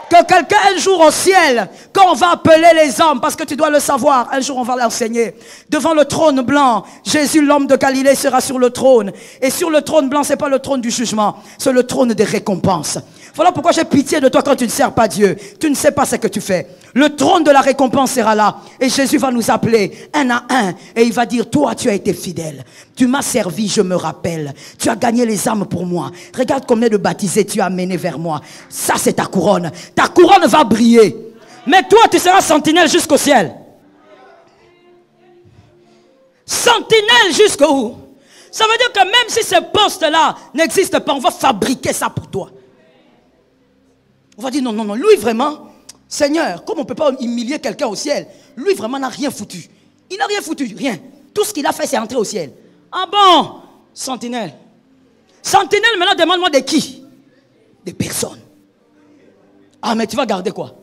S1: Que quelqu'un un jour au ciel, quand on va appeler les hommes, parce que tu dois le savoir, un jour on va l'enseigner, devant le trône blanc, Jésus l'homme de Galilée sera sur le trône. Et sur le trône blanc, c'est pas le trône du jugement, c'est le trône des récompenses. Voilà pourquoi j'ai pitié de toi quand tu ne sers pas Dieu. Tu ne sais pas ce que tu fais. Le trône de la récompense sera là. Et Jésus va nous appeler un à un. Et il va dire, toi tu as été fidèle. Tu m'as servi, je me rappelle. Tu as gagné les âmes pour moi. Regarde combien de baptisés tu as amenés vers moi. Ça c'est ta couronne. Ta couronne va briller. Mais toi tu seras sentinelle jusqu'au ciel. Sentinelle jusqu'où? Ça veut dire que même si ce poste-là n'existe pas, on va fabriquer ça pour toi. On va dire non, non, non, lui vraiment, Seigneur, comme on ne peut pas humilier quelqu'un au ciel, lui vraiment n'a rien foutu. Il n'a rien foutu, rien. Tout ce qu'il a fait, c'est entrer au ciel. Ah bon? Sentinelle. Sentinelle, maintenant, demande-moi de qui? Des personnes. Ah, mais tu vas garder quoi?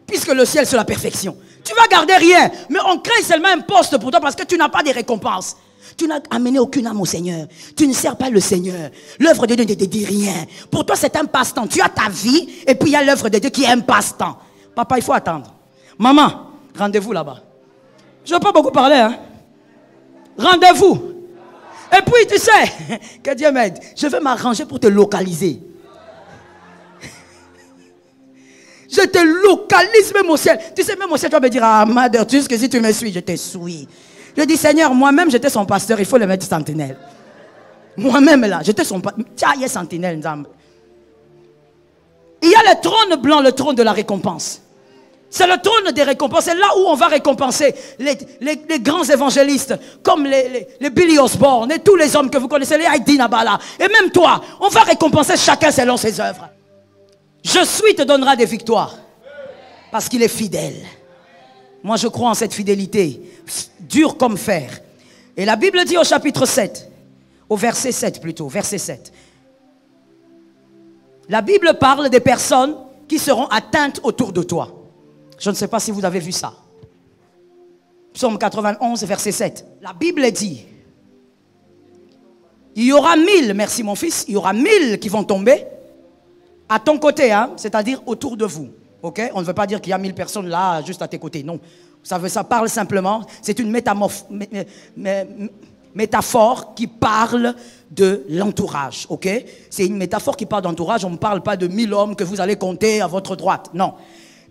S1: Puisque le ciel, c'est la perfection. Tu vas garder rien. Mais on crée seulement un poste pour toi parce que tu n'as pas de récompense. Tu n'as amené aucune âme au Seigneur. Tu ne sers pas le Seigneur. L'œuvre de Dieu ne te dit rien. Pour toi, c'est un passe-temps. Tu as ta vie et puis il y a l'œuvre de Dieu qui est un passe-temps. Papa, il faut attendre. Maman, rendez-vous là-bas. Je ne veux pas beaucoup parler. Hein? Rendez-vous. Et puis, tu sais, que Dieu m'aide. Je vais m'arranger pour te localiser. Je te localise même au ciel. Tu sais, même au ciel, tu vas me dire, ah, Mother, tu sais que si tu me suis, je te suis. Je dis, Seigneur, moi-même, j'étais son pasteur, il faut le mettre sentinelle. Moi-même, là, j'étais son pasteur. Tiens, il y a sentinelle, il y a le trône blanc, le trône de la récompense. C'est le trône des récompenses. C'est là où on va récompenser les grands évangélistes, comme les Billy Osborne et tous les hommes que vous connaissez, les Heidi Nabala. Et même toi, on va récompenser chacun selon ses œuvres. Je suis te donnera des victoires. Parce qu'il est fidèle. Moi, je crois en cette fidélité, dure comme fer. Et la Bible dit au chapitre 7, au verset 7 plutôt, verset 7. La Bible parle des personnes qui seront atteintes autour de toi. Je ne sais pas si vous avez vu ça. Psaume 91, verset 7. La Bible dit, il y aura 1000, merci mon fils, il y aura 1000 qui vont tomber à ton côté, hein, c'est-à-dire autour de vous. Okay? On ne veut pas dire qu'il y a 1000 personnes là, juste à tes côtés. Non. Ça parle simplement, c'est une métaphore qui parle de l'entourage. Okay? C'est une métaphore qui parle d'entourage. On ne parle pas de 1000 hommes que vous allez compter à votre droite. Non.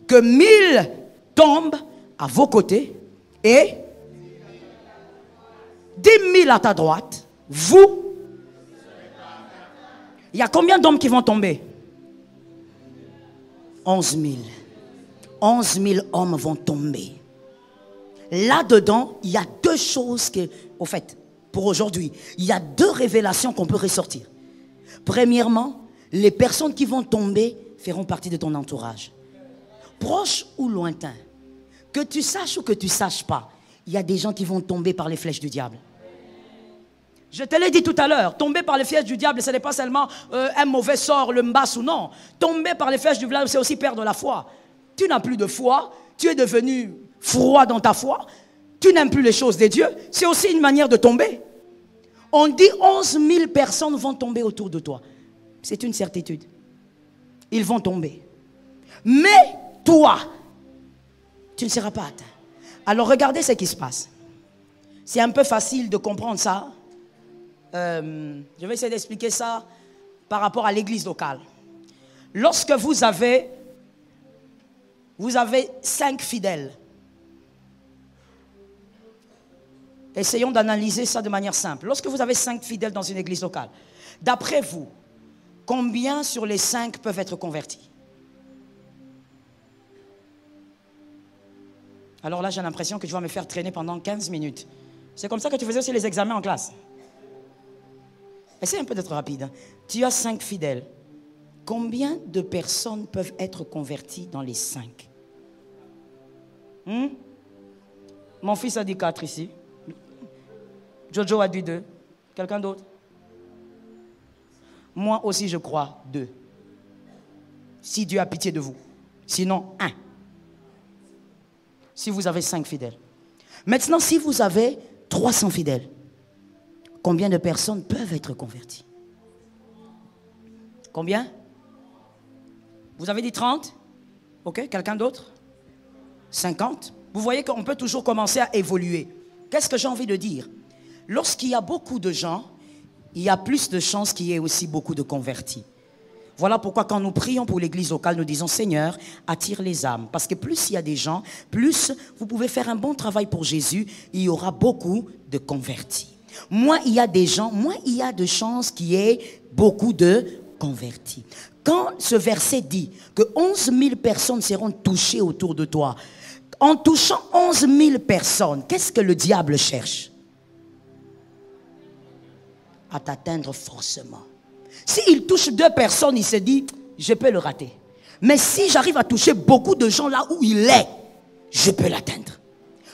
S1: Que 1000 tombent à vos côtés et 10 000 à ta droite. Vous, il y a combien d'hommes qui vont tomber? 11 000. 11 000 hommes vont tomber. Là-dedans, il y a deux choses que, au fait, pour aujourd'hui, il y a deux révélations qu'on peut ressortir. Premièrement, les personnes qui vont tomber feront partie de ton entourage. Proche ou lointain. Que tu saches ou que tu ne saches pas, il y a des gens qui vont tomber par les flèches du diable. Je te l'ai dit tout à l'heure, tomber par les flèches du diable, ce n'est pas seulement un mauvais sort, le mbasse ou non. Tomber par les flèches du diable, c'est aussi perdre la foi. Tu n'as plus de foi, tu es devenu froid dans ta foi, tu n'aimes plus les choses de Dieu, c'est aussi une manière de tomber. On dit 11 000 personnes vont tomber autour de toi. C'est une certitude. Ils vont tomber. Mais toi, tu ne seras pas atteint. Alors regardez ce qui se passe. C'est un peu facile de comprendre ça. Je vais essayer d'expliquer ça par rapport à l'église locale. Lorsque vous avez 5 fidèles, essayons d'analyser ça de manière simple. Lorsque vous avez 5 fidèles dans une église locale, d'après vous, combien sur les 5 peuvent être convertis? Alors là, j'ai l'impression que tu vas me faire traîner pendant 15 minutes. C'est comme ça que tu faisais aussi les examens en classe. Essaye un peu d'être rapide. Tu as 5 fidèles. Combien de personnes peuvent être converties dans les 5? Mon fils a dit 4 ici. Jojo a dit 2. Quelqu'un d'autre? Moi aussi, je crois 2. Si Dieu a pitié de vous. Sinon, 1. Si vous avez 5 fidèles. Maintenant, si vous avez 300 fidèles, combien de personnes peuvent être converties? Combien? Vous avez dit 30? Ok, quelqu'un d'autre? 50? Vous voyez qu'on peut toujours commencer à évoluer. Qu'est-ce que j'ai envie de dire? Lorsqu'il y a beaucoup de gens, il y a plus de chances qu'il y ait aussi beaucoup de convertis. Voilà pourquoi quand nous prions pour l'église locale, nous disons Seigneur, attire les âmes. Parce que plus il y a des gens, plus vous pouvez faire un bon travail pour Jésus, il y aura beaucoup de convertis. Moins il y a des gens, moins il y a de chances qu'il y ait beaucoup de convertis. Quand ce verset dit que 11 000 personnes seront touchées autour de toi, en touchant 11 000 personnes, qu'est-ce que le diable cherche? À t'atteindre forcément. S'il touche 2 personnes, il se dit, je peux le rater. Mais si j'arrive à toucher beaucoup de gens là où il est, je peux l'atteindre.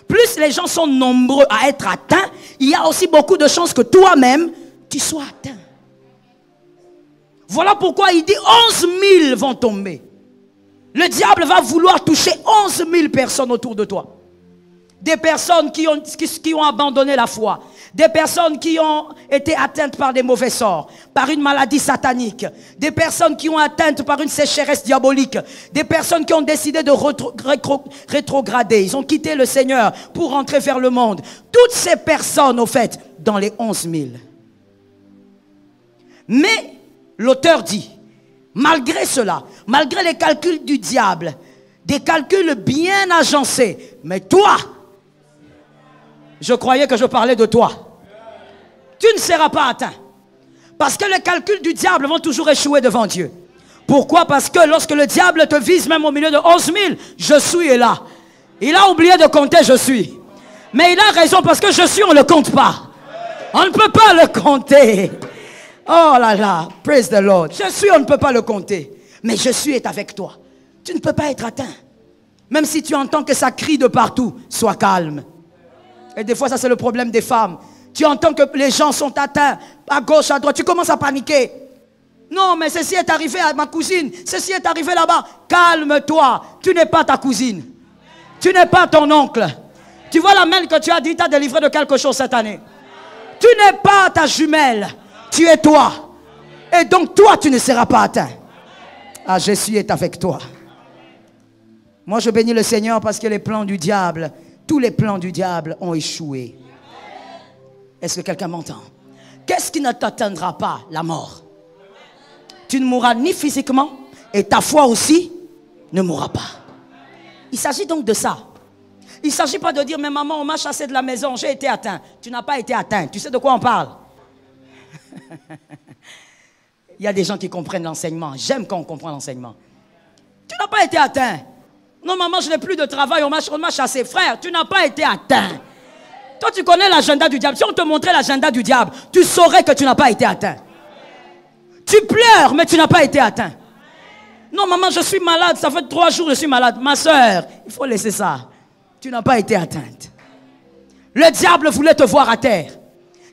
S1: Plus les gens sont nombreux à être atteints, il y a aussi beaucoup de chances que toi-même, tu sois atteint. Voilà pourquoi il dit 11 000 vont tomber. Le diable va vouloir toucher 11 000 personnes autour de toi. Des personnes qui ont abandonné la foi. Des personnes qui ont été atteintes par des mauvais sorts, par une maladie satanique. Des personnes qui ont été atteintes par une sécheresse diabolique. Des personnes qui ont décidé de rétrograder. Ils ont quitté le Seigneur pour rentrer vers le monde. Toutes ces personnes, au fait, dans les 11 000. Mais l'auteur dit, malgré cela, malgré les calculs du diable, des calculs bien agencés, mais toi, je croyais que je parlais de toi. Tu ne seras pas atteint. Parce que les calculs du diable vont toujours échouer devant Dieu. Pourquoi? Parce que lorsque le diable te vise même au milieu de 11 000, je suis là. Il a oublié de compter je suis. Mais il a raison parce que je suis, on ne le compte pas. On ne peut pas le compter. Oh là là, praise the Lord. Je suis, on ne peut pas le compter. Mais je suis est avec toi. Tu ne peux pas être atteint. Même si tu entends que ça crie de partout, sois calme. Et des fois, ça c'est le problème des femmes. Tu entends que les gens sont atteints à gauche, à droite. Tu commences à paniquer. Non, mais ceci est arrivé à ma cousine. Ceci est arrivé là-bas. Calme-toi. Tu n'es pas ta cousine. Tu n'es pas ton oncle. Tu vois la main que tu as dit, t'as délivré de quelque chose cette année. Tu n'es pas ta jumelle. Tu es toi. Et donc toi, tu ne seras pas atteint. Ah, Jésus est avec toi. Moi, je bénis le Seigneur parce que les plans du diable, tous les plans du diable ont échoué. Est-ce que quelqu'un m'entend? Qu'est-ce qui ne t'atteindra pas? La mort. Tu ne mourras ni physiquement et ta foi aussi ne mourra pas. Il s'agit donc de ça. Il ne s'agit pas de dire, mais maman, on m'a chassé de la maison, j'ai été atteint. Tu n'as pas été atteint. Tu sais de quoi on parle? Il y a des gens qui comprennent l'enseignement. J'aime quand on comprend l'enseignement. Tu n'as pas été atteint. Non, maman, je n'ai plus de travail, on m'a chassé. Frère, tu n'as pas été atteint. Toi, tu connais l'agenda du diable. Si on te montrait l'agenda du diable, tu saurais que tu n'as pas été atteint. Tu pleures, mais tu n'as pas été atteint. Non, maman, je suis malade, ça fait 3 jours que je suis malade. Ma soeur, il faut laisser ça. Tu n'as pas été atteinte. Le diable voulait te voir à terre.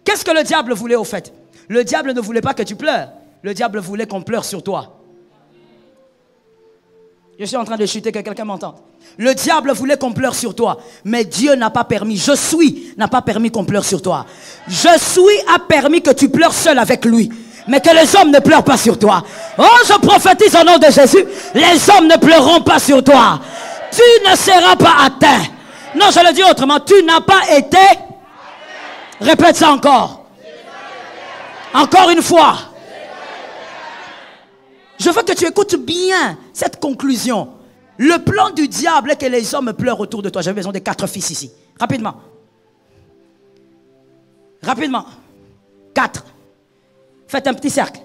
S1: Qu'est-ce que le diable voulait au fait? Le diable ne voulait pas que tu pleures. Le diable voulait qu'on pleure sur toi. Je suis en train de chuter, que quelqu'un m'entende. Le diable voulait qu'on pleure sur toi. Mais Dieu n'a pas permis. Je suis n'a pas permis qu'on pleure sur toi. Je suis a permis que tu pleures seul avec lui. Mais que les hommes ne pleurent pas sur toi. Oh, je prophétise au nom de Jésus. Les hommes ne pleureront pas sur toi. Tu ne seras pas atteint. Non, je le dis autrement. Tu n'as pas été. Répète ça encore. Encore une fois. Je veux que tu écoutes bien cette conclusion. Le plan du diable est que les hommes pleurent autour de toi. J'ai besoin de 4 fils ici. Rapidement. Rapidement. 4. Faites un petit cercle.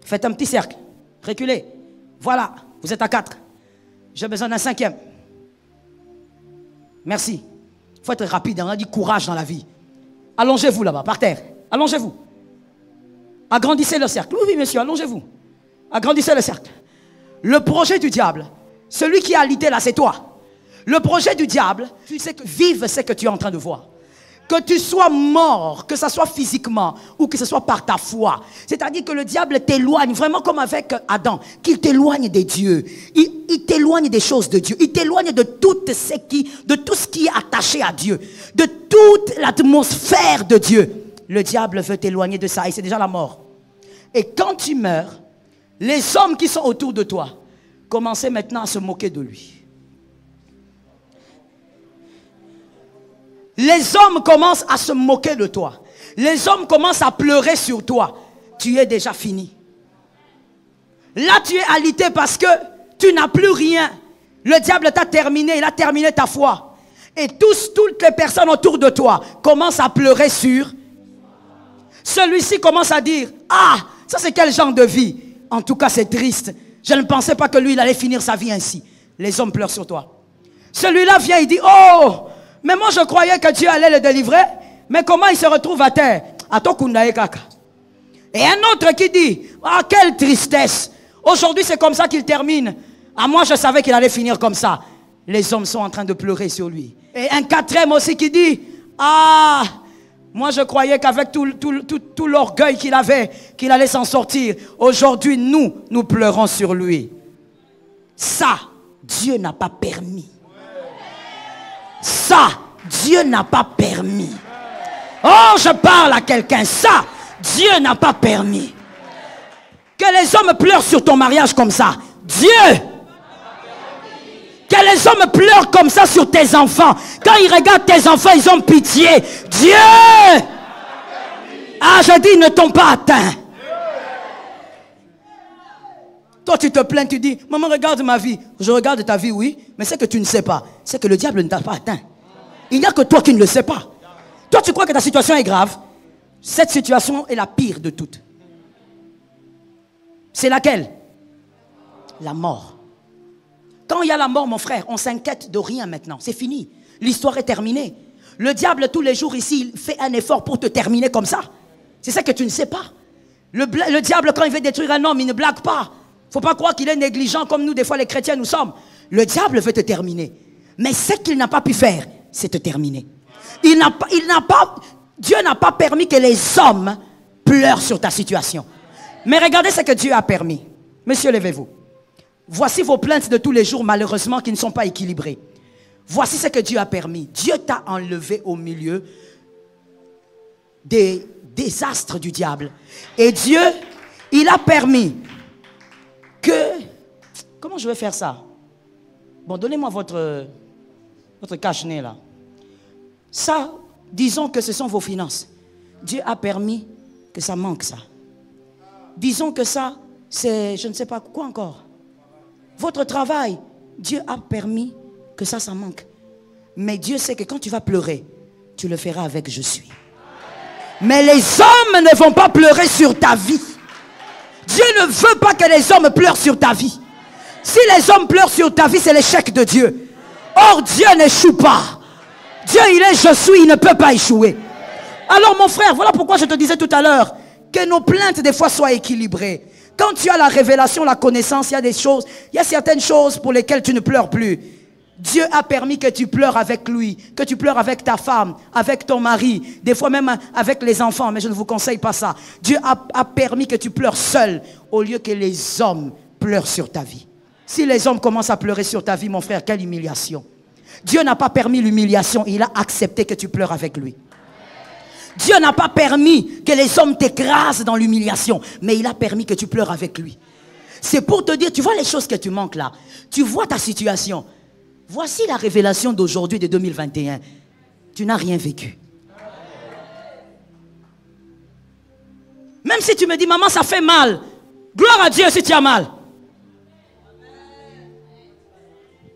S1: Faites un petit cercle. Reculez. Voilà. Vous êtes à 4. J'ai besoin d'un 5e. Merci. Il faut être rapide. On a dit courage dans la vie. Allongez-vous là-bas, par terre. Allongez-vous. Agrandissez le cercle. Oui, oui, monsieur, allongez-vous. Agrandissez le cercle. Le projet du diable, celui qui a alité là, c'est toi. Le projet du diable, tu sais que vive ce que tu es en train de voir. Que tu sois mort, que ce soit physiquement ou que ce soit par ta foi. C'est-à-dire que le diable t'éloigne, vraiment comme avec Adam, qu'il t'éloigne des dieux. Il t'éloigne des choses de Dieu. Il t'éloigne de tout ce qui est attaché à Dieu. De toute l'atmosphère de Dieu. Le diable veut t'éloigner de ça et c'est déjà la mort. Et quand tu meurs, les hommes qui sont autour de toi commençaient maintenant à se moquer de lui. Les hommes commencent à se moquer de toi. Les hommes commencent à pleurer sur toi. Tu es déjà fini. Là, tu es alité parce que tu n'as plus rien. Le diable t'a terminé, il a terminé ta foi. Et toutes les personnes autour de toi commencent à pleurer sur. Celui-ci commence à dire, ah, ça c'est quel genre de vie? En tout cas, c'est triste. Je ne pensais pas que lui, il allait finir sa vie ainsi. Les hommes pleurent sur toi. Celui-là vient, il dit, oh, mais moi je croyais que Dieu allait le délivrer. Mais comment il se retrouve à terre? Et un autre qui dit, ah, quelle tristesse. Aujourd'hui, c'est comme ça qu'il termine. Ah, moi, je savais qu'il allait finir comme ça. Les hommes sont en train de pleurer sur lui. Et un quatrième aussi qui dit, ah, moi, je croyais qu'avec tout l'orgueil qu'il avait, qu'il allait s'en sortir. Aujourd'hui, nous pleurons sur lui. Ça, Dieu n'a pas permis. Ça, Dieu n'a pas permis. Oh, je parle à quelqu'un. Ça, Dieu n'a pas permis. Que les hommes pleurent sur ton mariage comme ça. Dieu. Que les hommes pleurent comme ça sur tes enfants. Quand ils regardent tes enfants, ils ont pitié. Dieu. Ah, je dis, ils ne t'ont pas atteint. Toi, tu te plains, tu dis, maman, regarde ma vie. Je regarde ta vie, oui. Mais c'est que tu ne sais pas. C'est que le diable ne t'a pas atteint. Il n'y a que toi qui ne le sais pas. Toi, tu crois que ta situation est grave. Cette situation est la pire de toutes. C'est laquelle? La mort. Quand il y a la mort, mon frère, on s'inquiète de rien maintenant. C'est fini. L'histoire est terminée. Le diable, tous les jours ici, il fait un effort pour te terminer comme ça. C'est ça que tu ne sais pas. Le diable, quand il veut détruire un homme, il ne blague pas. Il ne faut pas croire qu'il est négligent comme nous, des fois, les chrétiens, nous sommes. Le diable veut te terminer. Mais ce qu'il n'a pas pu faire, c'est te terminer. Dieu n'a pas permis que les hommes pleurent sur ta situation. Mais regardez ce que Dieu a permis. Monsieur, levez-vous. Voici vos plaintes de tous les jours, malheureusement, qui ne sont pas équilibrées. Voici ce que Dieu a permis. Dieu t'a enlevé au milieu des désastres du diable. Et Dieu, il a permis que... Comment je vais faire ça? Bon, donnez-moi votre cache-nez là. Ça, disons que ce sont vos finances. Dieu a permis que ça manque ça. Disons que ça, c'est, je ne sais pas quoi encore. Votre travail, Dieu a permis que ça manque. Mais Dieu sait que quand tu vas pleurer, tu le feras avec je suis. Mais les hommes ne vont pas pleurer sur ta vie. Dieu ne veut pas que les hommes pleurent sur ta vie. Si les hommes pleurent sur ta vie, c'est l'échec de Dieu. Or, Dieu n'échoue pas. Dieu, il est je suis, il ne peut pas échouer. Alors mon frère, voilà pourquoi je te disais tout à l'heure que nos plaintes des fois soient équilibrées. Quand tu as la révélation, la connaissance, il y a des choses, il y a certaines choses pour lesquelles tu ne pleures plus. Dieu a permis que tu pleures avec lui, que tu pleures avec ta femme, avec ton mari, des fois même avec les enfants, mais je ne vous conseille pas ça. Dieu a permis que tu pleures seul au lieu que les hommes pleurent sur ta vie. Si les hommes commencent à pleurer sur ta vie, mon frère, quelle humiliation. Dieu n'a pas permis l'humiliation, il a accepté que tu pleures avec lui. Dieu n'a pas permis que les hommes t'écrasent dans l'humiliation, mais il a permis que tu pleures avec lui. C'est pour te dire, tu vois les choses que tu manques là. Tu vois ta situation. Voici la révélation d'aujourd'hui, de 2021. Tu n'as rien vécu. Même si tu me dis, maman, ça fait mal. Gloire à Dieu si tu as mal.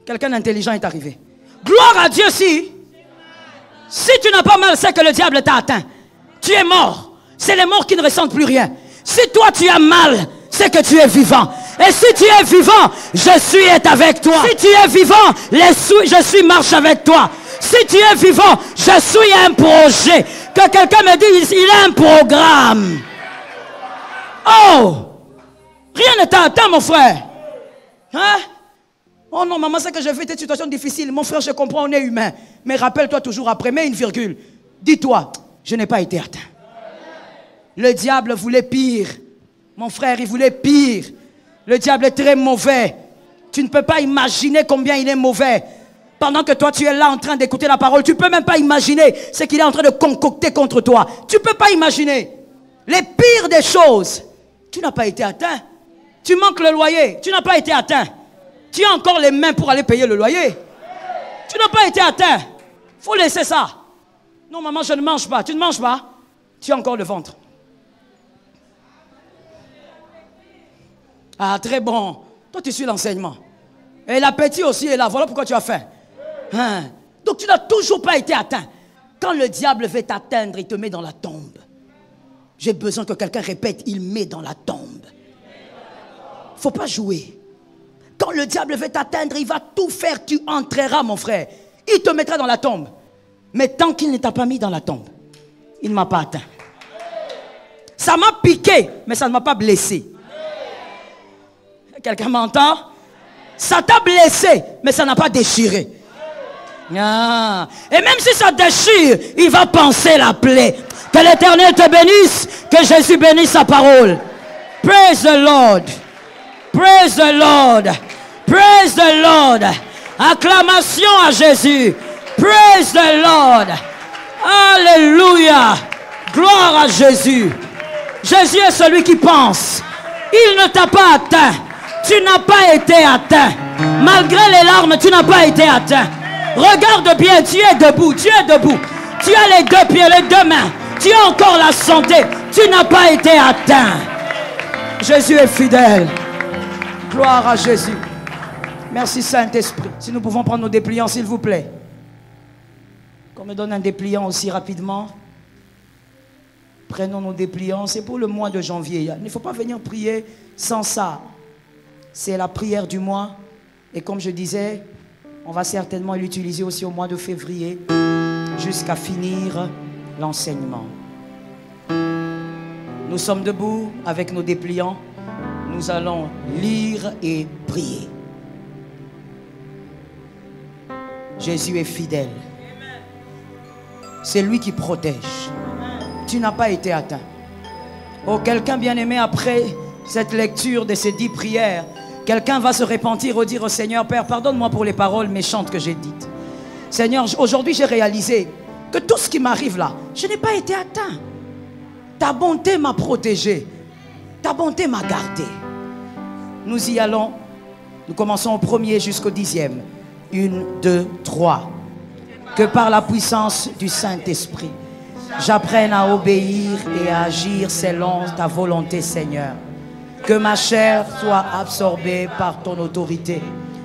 S1: Quelqu'un d'intelligent est arrivé. Gloire à Dieu si tu n'as pas mal, c'est que le diable t'a atteint. Tu es mort. C'est les morts qui ne ressentent plus rien. Si toi tu as mal, c'est que tu es vivant. Et si tu es vivant, je suis est avec toi. Si tu es vivant, je suis marche avec toi. Si tu es vivant, je suis un projet. Que quelqu'un me dise, il a un programme. Oh! Rien ne t'a atteint, mon frère. Hein? Oh non, maman, c'est que j'ai vu des situations difficiles. Mon frère, je comprends, on est humain. Mais rappelle-toi toujours après, mets une virgule. Dis-toi, je n'ai pas été atteint. Le diable voulait pire. Mon frère, il voulait pire. Le diable est très mauvais. Tu ne peux pas imaginer combien il est mauvais. Pendant que toi, tu es là en train d'écouter la parole, tu ne peux même pas imaginer ce qu'il est en train de concocter contre toi. Tu ne peux pas imaginer. Les pires des choses. Tu n'as pas été atteint. Tu manques le loyer. Tu n'as pas été atteint. Tu as encore les mains pour aller payer le loyer. Tu n'as pas été atteint. Il faut laisser ça. Non, maman, je ne mange pas. Tu ne manges pas. Tu as encore le ventre. Ah, très bon. Toi, tu suis l'enseignement. Et l'appétit aussi est là. Voilà pourquoi tu as faim. Hein? Donc, tu n'as toujours pas été atteint. Quand le diable veut t'atteindre, il te met dans la tombe. J'ai besoin que quelqu'un répète, il met dans la tombe. Il ne faut pas jouer. Quand le diable veut t'atteindre, il va tout faire. Tu entreras, mon frère. Il te mettra dans la tombe. Mais tant qu'il ne t'a pas mis dans la tombe, il ne m'a pas atteint. Ça m'a piqué, mais ça ne m'a pas blessé. Quelqu'un m'entend? Ça t'a blessé, mais ça n'a pas déchiré. Ah. Et même si ça déchire, il va panser la plaie. Que l'Éternel te bénisse, que Jésus bénisse sa parole. Praise the Lord. Praise the Lord. Praise the Lord. Acclamation à Jésus. Praise the Lord. Alléluia. Gloire à Jésus. Jésus est celui qui pense. Il ne t'a pas atteint. Tu n'as pas été atteint. Malgré les larmes, tu n'as pas été atteint. Regarde bien, tu es debout, tu es debout. Tu as les deux pieds, les deux mains. Tu as encore la santé. Tu n'as pas été atteint. Jésus est fidèle. Gloire à Jésus. Merci Saint-Esprit. Si nous pouvons prendre nos dépliants, s'il vous plaît. Qu'on me donne un dépliant aussi rapidement. Prenons nos dépliants. C'est pour le mois de janvier. Il ne faut pas venir prier sans ça. C'est la prière du mois. Et comme je disais, on va certainement l'utiliser aussi au mois de février jusqu'à finir l'enseignement. Nous sommes debout avec nos dépliants. Nous allons lire et prier. Jésus est fidèle. C'est lui qui protège. Tu n'as pas été atteint. Oh, quelqu'un bien-aimé, après cette lecture de ces 10 prières, quelqu'un va se repentir et dire au Seigneur, Père, pardonne-moi pour les paroles méchantes que j'ai dites. Seigneur, aujourd'hui j'ai réalisé que tout ce qui m'arrive là, je n'ai pas été atteint. Ta bonté m'a protégé. Ta bonté m'a gardé. Nous y allons. Nous commençons au 1er jusqu'au 10e. 1, 2, 3. Que par la puissance du Saint-Esprit, j'apprenne à obéir et à agir selon ta volonté, Seigneur. Que ma chair soit absorbée par ton autorité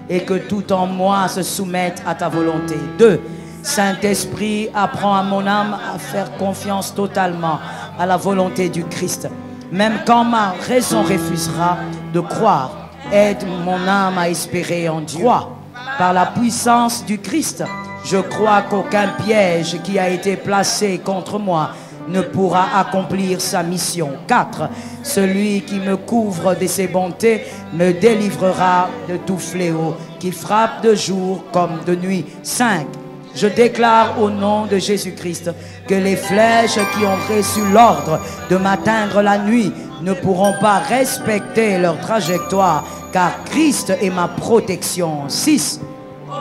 S1: et que tout en moi se soumette à ta volonté. 2. Saint-Esprit, apprends à mon âme à faire confiance totalement à la volonté du Christ. Même quand ma raison refusera de croire, aide mon âme à espérer en Dieu. 3. Par la puissance du Christ, je crois qu'aucun piège qui a été placé contre moi ne pourra accomplir sa mission. 4. Celui qui me couvre de ses bontés me délivrera de tout fléau qui frappe de jour comme de nuit. 5. Je déclare au nom de Jésus-Christ que les flèches qui ont reçu l'ordre de m'atteindre la nuit ne pourront pas respecter leur trajectoire, car Christ est ma protection. 6.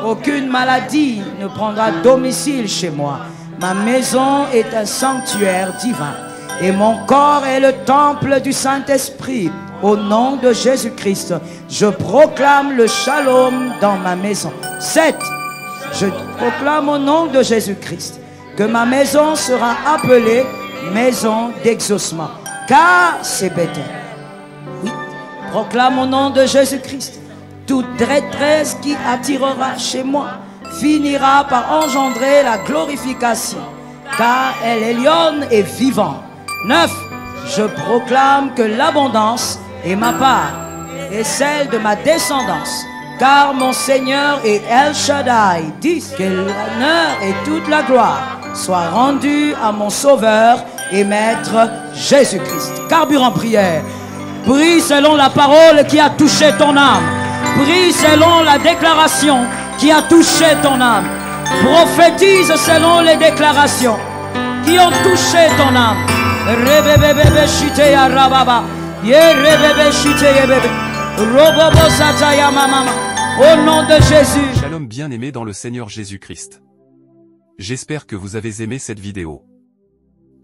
S1: Aucune maladie ne prendra domicile chez moi. Ma maison est un sanctuaire divin et mon corps est le temple du Saint-Esprit. Au nom de Jésus-Christ, je proclame le shalom dans ma maison. 7. Je proclame au nom de Jésus-Christ que ma maison sera appelée maison d'exaucement, car c'est Bethel. Oui, proclame au nom de Jésus-Christ. Toute détresse qui attirera chez moi finira par engendrer la glorification, car elle est lionne et vivante. 9. Je proclame que l'abondance est ma part et celle de ma descendance, car mon Seigneur est El Shaddai. 10. Que l'honneur et toute la gloire soient rendus à mon Sauveur et Maître Jésus-Christ. Carburant prière. Prie selon la parole qui a touché ton âme. Prie selon la déclaration qui a touché ton âme. Prophétise selon les déclarations qui ont touché ton âme. Au nom de Jésus.
S3: Shalom bien-aimés dans le Seigneur Jésus-Christ. J'espère que vous avez aimé cette vidéo.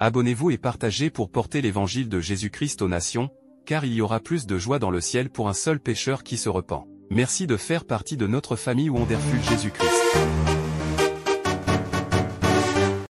S3: Abonnez-vous et partagez pour porter l'évangile de Jésus-Christ aux nations, car il y aura plus de joie dans le ciel pour un seul pécheur qui se repent. Merci de faire partie de notre famille Wonderful Jésus-Christ.